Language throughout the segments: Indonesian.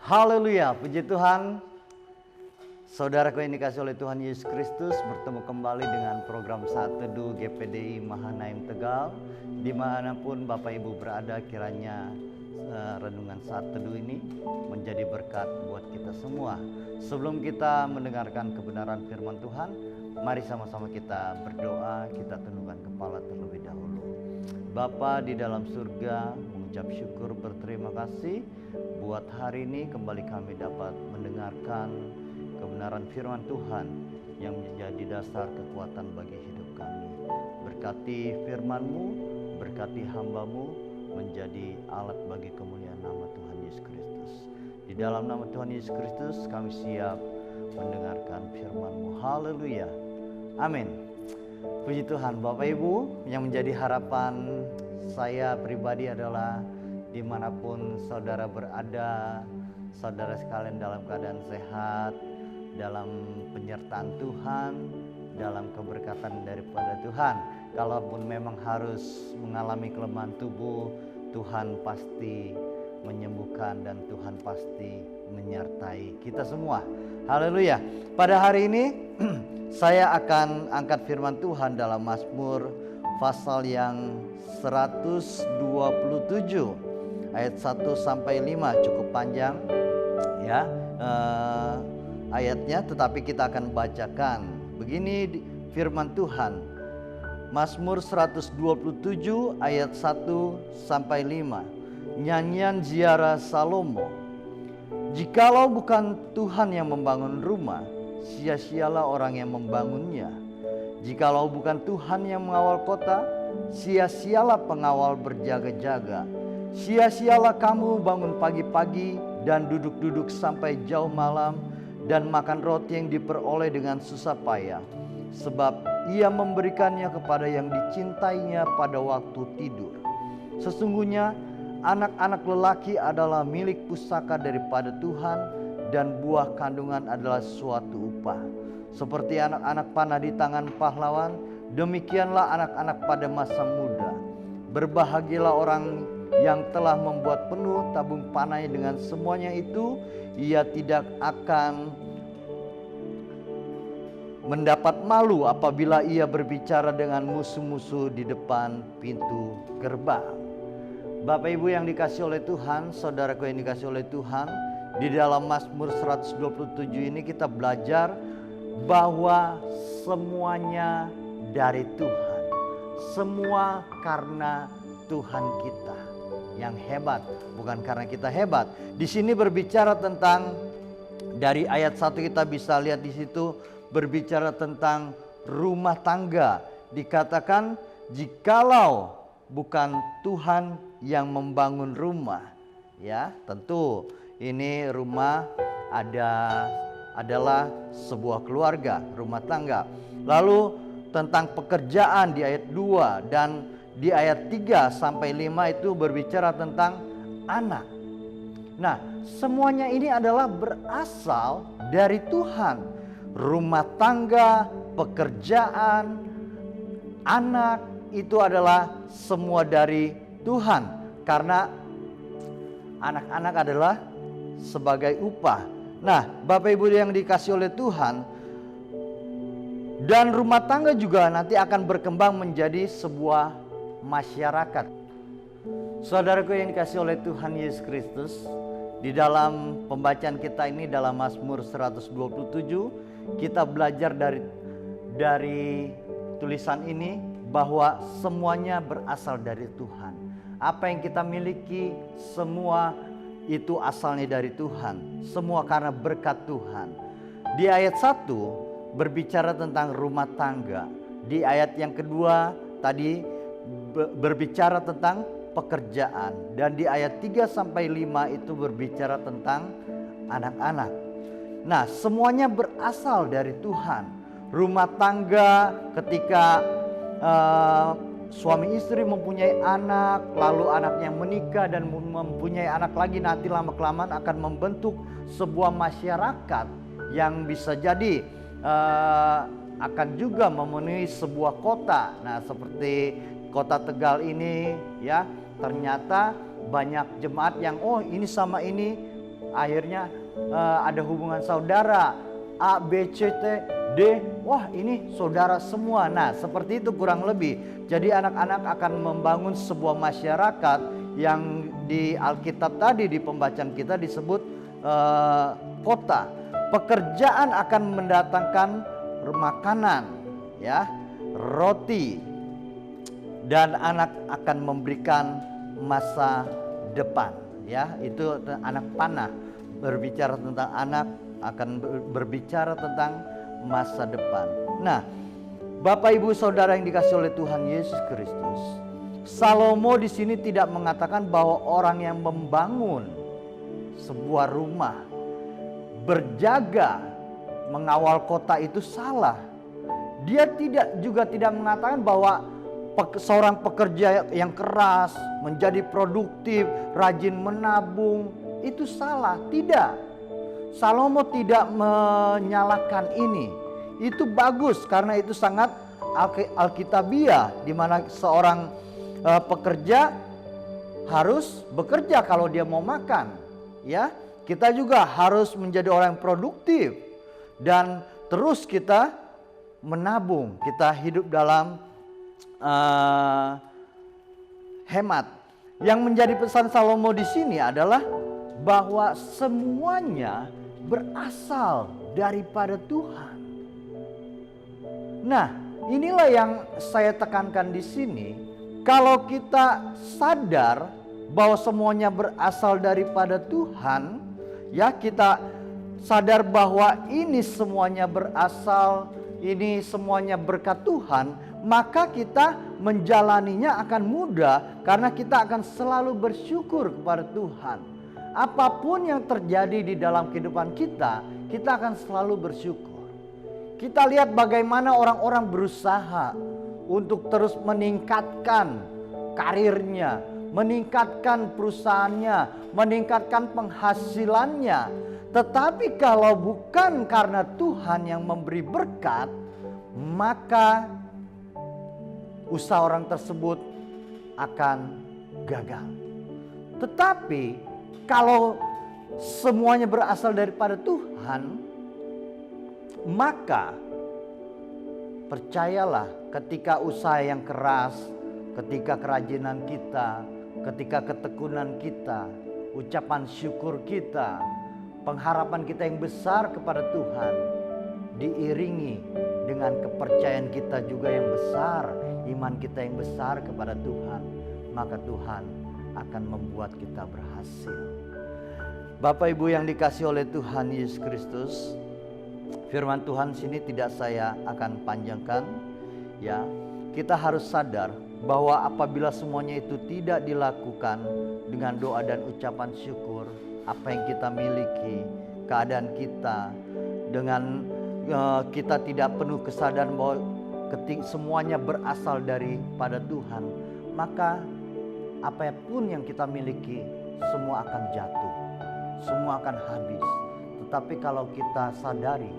Haleluya, puji Tuhan. Saudaraku yang dikasihi oleh Tuhan Yesus Kristus, bertemu kembali dengan program Saat Teduh GPDI Mahanaim Tegal. Dimanapun Bapak Ibu berada, kiranya renungan Saat Teduh ini menjadi berkat buat kita semua. Sebelum kita mendengarkan kebenaran firman Tuhan, mari sama-sama kita berdoa, kita tundukkan kepala terlebih dahulu. Bapa di dalam surga, mengucap syukur berterima kasih buat hari ini kembali kami dapat mendengarkan kebenaran firman Tuhan yang menjadi dasar kekuatan bagi hidup kami. Berkati firman-Mu, berkati hamba-Mu menjadi alat bagi kemuliaan nama Tuhan Yesus Kristus. Di dalam nama Tuhan Yesus Kristus kami siap mendengarkan firman-Mu. Haleluya. Amin. Puji Tuhan. Bapak Ibu, yang menjadi harapan saya pribadi adalah dimanapun saudara berada, saudara sekalian dalam keadaan sehat, dalam penyertaan Tuhan, dalam keberkatan daripada Tuhan. Kalaupun memang harus mengalami kelemahan tubuh, Tuhan pasti menyembuhkan dan Tuhan pasti menyertai kita semua. Haleluya. Pada hari ini saya akan angkat firman Tuhan dalam Mazmur pasal yang 127 ayat 1 sampai 5, cukup panjang ya ayatnya, tetapi kita akan bacakan. Begini firman Tuhan, Mazmur 127 ayat 1 sampai 5. Nyanyian ziarah Salomo. Jikalau bukan Tuhan yang membangun rumah, sia-sialah orang yang membangunnya. Jikalau bukan Tuhan yang mengawal kota, sia-sialah pengawal berjaga-jaga. Sia-sialah kamu bangun pagi-pagi dan duduk-duduk sampai jauh malam, dan makan roti yang diperoleh dengan susah payah, sebab ia memberikannya kepada yang dicintainya pada waktu tidur. Sesungguhnya anak-anak lelaki adalah milik pusaka daripada Tuhan, dan buah kandungan adalah suatu upah. Seperti anak-anak panah di tangan pahlawan, demikianlah anak-anak pada masa muda. Berbahagialah orang yang telah membuat penuh tabung panahnya dengan semuanya itu. Ia tidak akan mendapat malu apabila ia berbicara dengan musuh-musuh di depan pintu gerbang. Bapak Ibu yang dikasihi oleh Tuhan, saudaraku yang dikasihi oleh Tuhan, di dalam Mazmur 127 ini kita belajar bahwa semuanya dari Tuhan. Semua karena Tuhan kita yang hebat, bukan karena kita hebat. Di sini berbicara tentang, dari ayat 1 kita bisa lihat di situ berbicara tentang rumah tangga. Dikatakan jikalau bukan Tuhan yang membangun rumah, ya tentu ini rumah adalah sebuah keluarga, rumah tangga. Lalu tentang pekerjaan di ayat 2, dan di ayat 3 sampai 5 itu berbicara tentang anak. Nah, semuanya ini adalah berasal dari Tuhan. Rumah tangga, pekerjaan, anak, itu adalah semua dari Tuhan. Karena anak-anak adalah sebagai upah. Nah, Bapak Ibu yang dikasihi oleh Tuhan, dan rumah tangga juga nanti akan berkembang menjadi sebuah masyarakat. Saudaraku yang dikasihi oleh Tuhan Yesus Kristus, di dalam pembacaan kita ini dalam Mazmur 127, kita belajar dari tulisan ini bahwa semuanya berasal dari Tuhan. Apa yang kita miliki semua itu asalnya dari Tuhan. Semua karena berkat Tuhan. Di ayat 1 berbicara tentang rumah tangga. Di ayat yang kedua tadi berbicara tentang pekerjaan. Dan di ayat 3 sampai 5 itu berbicara tentang anak-anak. Nah, semuanya berasal dari Tuhan. Rumah tangga ketika suami istri mempunyai anak, lalu anaknya menikah dan mempunyai anak lagi, nanti lama-kelamaan akan membentuk sebuah masyarakat yang bisa jadi akan juga memenuhi sebuah kota. Nah, seperti kota Tegal ini ya, ternyata banyak jemaat yang ini sama ini akhirnya ada hubungan saudara A, B, C, T, D. Wah, ini saudara semua. Nah, seperti itu kurang lebih. Jadi anak-anak akan membangun sebuah masyarakat yang di Alkitab tadi di pembacaan kita disebut kota. Pekerjaan akan mendatangkan makanan, ya, roti, dan anak akan memberikan masa depan, ya. Itu anak panah, berbicara tentang anak, akan berbicara tentang masa depan. Nah, Bapak Ibu Saudara yang dikasihi oleh Tuhan Yesus Kristus, Salomo di sini tidak mengatakan bahwa orang yang membangun sebuah rumah, berjaga, mengawal kota itu salah. Dia juga tidak mengatakan bahwa seorang pekerja yang keras, menjadi produktif, rajin menabung, itu salah. Tidak. Salomo tidak menyalahkan ini. Itu bagus karena itu sangat alkitabiah, di mana seorang pekerja harus bekerja kalau dia mau makan, ya. Kita juga harus menjadi orang yang produktif dan terus kita menabung. Kita hidup dalam hemat. Yang menjadi pesan Salomo di sini adalah bahwa semuanya berasal daripada Tuhan. Nah, inilah yang saya tekankan di sini. Kalau kita sadar bahwa semuanya berasal daripada Tuhan, ya, kita sadar bahwa ini semuanya berasal, ini semuanya berkat Tuhan, maka kita menjalaninya akan mudah karena kita akan selalu bersyukur kepada Tuhan. Apapun yang terjadi di dalam kehidupan kita, kita akan selalu bersyukur. Kita lihat bagaimana orang-orang berusaha untuk terus meningkatkan karirnya, meningkatkan perusahaannya, meningkatkan penghasilannya. Tetapi kalau bukan karena Tuhan yang memberi berkat, maka usaha orang tersebut akan gagal. Tetapi kalau semuanya berasal daripada Tuhan, maka percayalah, ketika usaha yang keras, ketika kerajinan kita, ketika ketekunan kita, ucapan syukur kita, pengharapan kita yang besar kepada Tuhan, diiringi dengan kepercayaan kita juga yang besar, iman kita yang besar kepada Tuhan, maka Tuhan akan membuat kita berhasil. Bapak Ibu yang dikasihi oleh Tuhan Yesus Kristus, firman Tuhan sini tidak saya akan panjangkan, ya. Kita harus sadar bahwa apabila semuanya itu tidak dilakukan dengan doa dan ucapan syukur, apa yang kita miliki, keadaan kita, dengan kita tidak penuh kesadaran bahwa semuanya berasal daripada Tuhan, maka apapun yang kita miliki semua akan jatuh, semua akan habis. Tetapi kalau kita sadari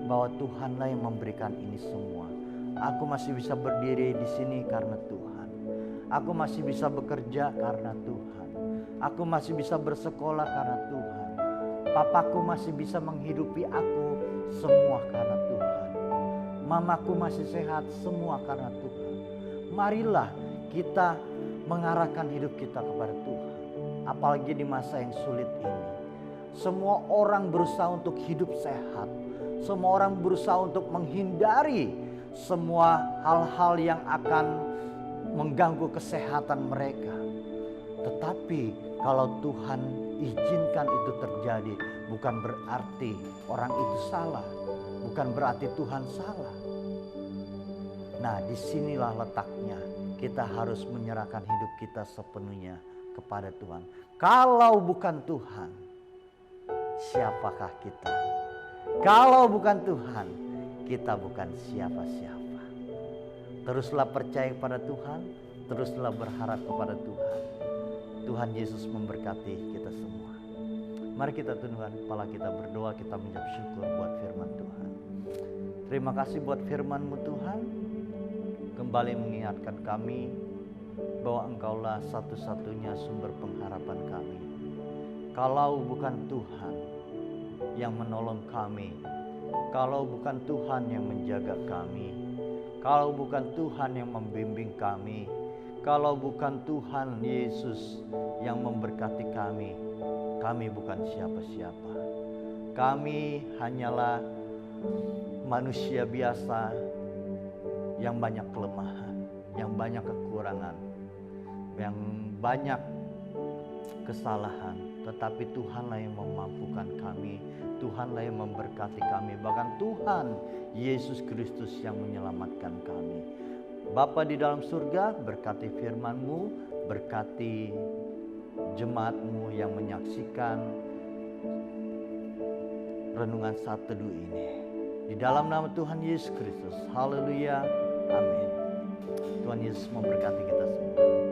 bahwa Tuhanlah yang memberikan ini semua, aku masih bisa berdiri di sini karena Tuhan. Aku masih bisa bekerja karena Tuhan. Aku masih bisa bersekolah karena Tuhan. Papaku masih bisa menghidupi aku, semua karena Tuhan. Mamaku masih sehat, semua karena Tuhan. Marilah kita mengarahkan hidup kita kepada Tuhan. Apalagi di masa yang sulit ini. Semua orang berusaha untuk hidup sehat. Semua orang berusaha untuk menghindari semua hal-hal yang akan mengganggu kesehatan mereka. Tetapi kalau Tuhan izinkan itu terjadi, bukan berarti orang itu salah, bukan berarti Tuhan salah. Nah, disinilah letaknya. Kita harus menyerahkan hidup kita sepenuhnya kepada Tuhan. Kalau bukan Tuhan, siapakah kita? Kalau bukan Tuhan, kita bukan siapa-siapa. Teruslah percaya kepada Tuhan, teruslah berharap kepada Tuhan. Tuhan Yesus memberkati kita semua. Mari kita tundukkan kepala kita, berdoa, kita mengucap syukur buat firman Tuhan. Terima kasih buat firman-Mu Tuhan. Kembali mengingatkan kami bahwa Engkaulah satu-satunya sumber pengharapan kami. Kalau bukan Tuhan yang menolong kami, kalau bukan Tuhan yang menjaga kami, kalau bukan Tuhan yang membimbing kami, kalau bukan Tuhan Yesus yang memberkati kami bukan siapa-siapa. Kami hanyalah manusia biasa yang banyak kelemahan, yang banyak kekurangan, yang banyak kesalahan. Tetapi Tuhanlah yang memampukan kami, Tuhanlah yang memberkati kami, bahkan Tuhan Yesus Kristus yang menyelamatkan kami. Bapa di dalam surga, berkati firman-Mu, berkati jemaat-Mu yang menyaksikan renungan Saat Teduh ini. Di dalam nama Tuhan Yesus Kristus, haleluya, amin. Tuhan Yesus memberkati kita semua.